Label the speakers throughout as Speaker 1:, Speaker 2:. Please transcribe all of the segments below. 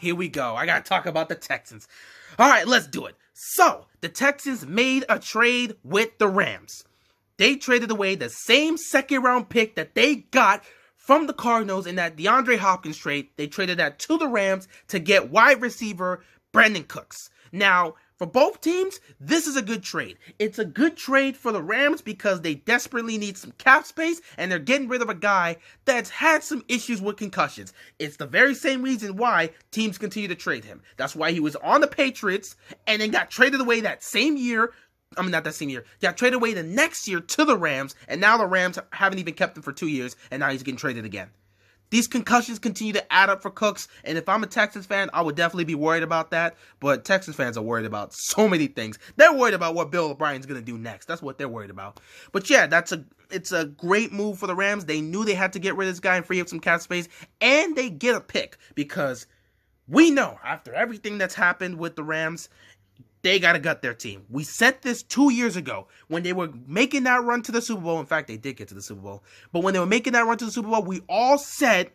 Speaker 1: Here we go. I gotta talk about the Texans. Alright, let's do it. So, the Texans made a trade with the Rams. They traded away the same second round pick that they got from the Cardinals in that DeAndre Hopkins trade. They traded that to the Rams to get wide receiver Brandin Cooks. Now, for both teams, this is a good trade. It's a good trade for the Rams because they desperately need some cap space and they're getting rid of a guy that's had some issues with concussions. It's the very same reason why teams continue to trade him. That's why he was on the Patriots and then got traded away that same year. I mean, not that same year. Got traded away the next year to the Rams, and now the Rams haven't even kept him for 2 years, and now he's getting traded again. These concussions continue to add up for Cooks, and if I'm a Texans fan, I would definitely be worried about that, but Texans fans are worried about so many things. They're worried about what Bill O'Brien's going to do next. That's what they're worried about. But yeah, it's a great move for the Rams. They knew they had to get rid of this guy and free up some cap space, and they get a pick, because we know, after everything that's happened with the Rams, they got to gut their team. We said this 2 years ago when they were making that run to the Super Bowl. In fact, they did get to the Super Bowl. But when they were making that run to the Super Bowl, we all said,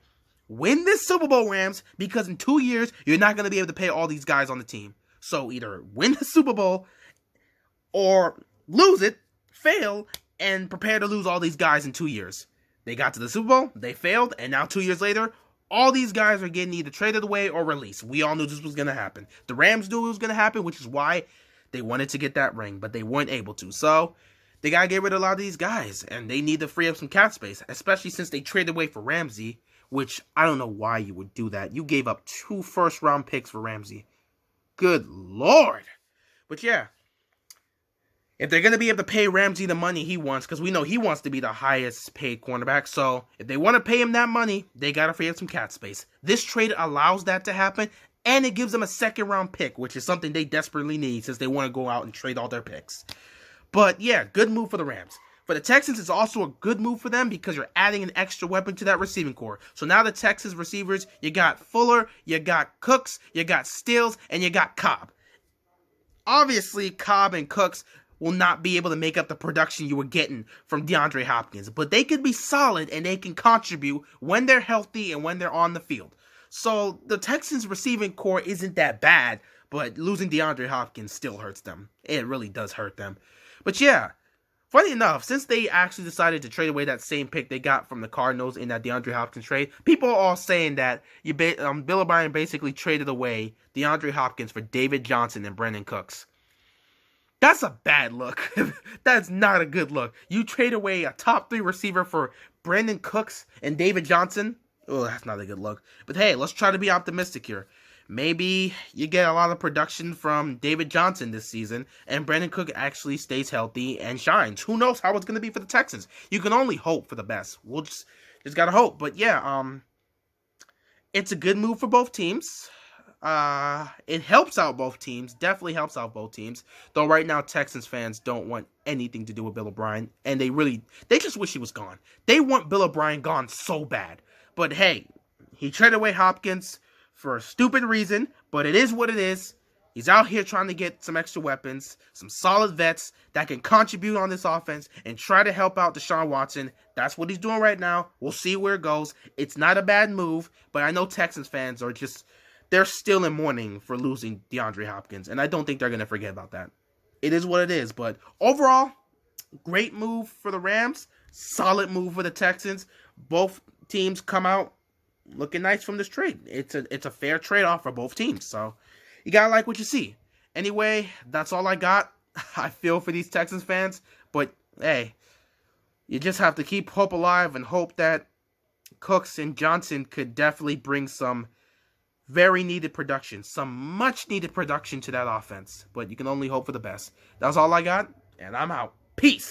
Speaker 1: win this Super Bowl, Rams, because in 2 years, you're not going to be able to pay all these guys on the team. So either win the Super Bowl or lose it, fail, and prepare to lose all these guys in 2 years. They got to the Super Bowl, they failed, and now 2 years later, all these guys are getting either traded away or released. We all knew this was going to happen. The Rams knew it was going to happen, which is why they wanted to get that ring, but they weren't able to. So, they got to get rid of a lot of these guys, and they need to free up some cap space, especially since they traded away for Ramsey, which I don't know why you would do that. You gave up 2 first-round picks for Ramsey. Good Lord. But yeah, if they're going to be able to pay Ramsey the money he wants, because we know he wants to be the highest paid cornerback, so if they want to pay him that money, they got to free up some cap space. This trade allows that to happen, and it gives them a second-round pick, which is something they desperately need since they want to go out and trade all their picks. But yeah, good move for the Rams. For the Texans, it's also a good move for them because you're adding an extra weapon to that receiving core. So now the Texans receivers, you got Fuller, you got Cooks, you got Stills, and you got Cobb. Obviously, Cobb and Cooks will not be able to make up the production you were getting from DeAndre Hopkins. But they can be solid and they can contribute when they're healthy and when they're on the field. So the Texans receiving core isn't that bad, but losing DeAndre Hopkins still hurts them. It really does hurt them. But yeah, funny enough, since they actually decided to trade away that same pick they got from the Cardinals in that DeAndre Hopkins trade, people are all saying that Bill O'Brien basically traded away DeAndre Hopkins for David Johnson and Brandin Cooks. That's a bad look. That's not a good look. You trade away a top 3 receiver for Brandin Cooks and David Johnson? Oh, that's not a good look. But hey, let's try to be optimistic here. Maybe you get a lot of production from David Johnson this season, and Brandin Cook actually stays healthy and shines. Who knows how it's going to be for the Texans? You can only hope for the best. We'll just got to hope. But yeah, it's a good move for both teams. It helps out both teams, definitely helps out both teams, though right now Texans fans don't want anything to do with Bill O'Brien, and they just wish he was gone. They want Bill O'Brien gone so bad, but hey, he traded away Hopkins for a stupid reason, but it is what it is. He's out here trying to get some extra weapons, some solid vets that can contribute on this offense and try to help out Deshaun Watson. That's what he's doing right now. We'll see where it goes. It's not a bad move, but I know Texans fans are they're still in mourning for losing DeAndre Hopkins, and I don't think they're going to forget about that. It is what it is, but overall, great move for the Rams, solid move for the Texans. Both teams come out looking nice from this trade. It's a fair trade-off for both teams, so you got to like what you see. Anyway, that's all I got. I feel for these Texans fans, but hey, you just have to keep hope alive and hope that Cooks and Johnson could definitely bring some very needed production, some much needed production to that offense. But you can only hope for the best. That's all I got, and I'm out. Peace.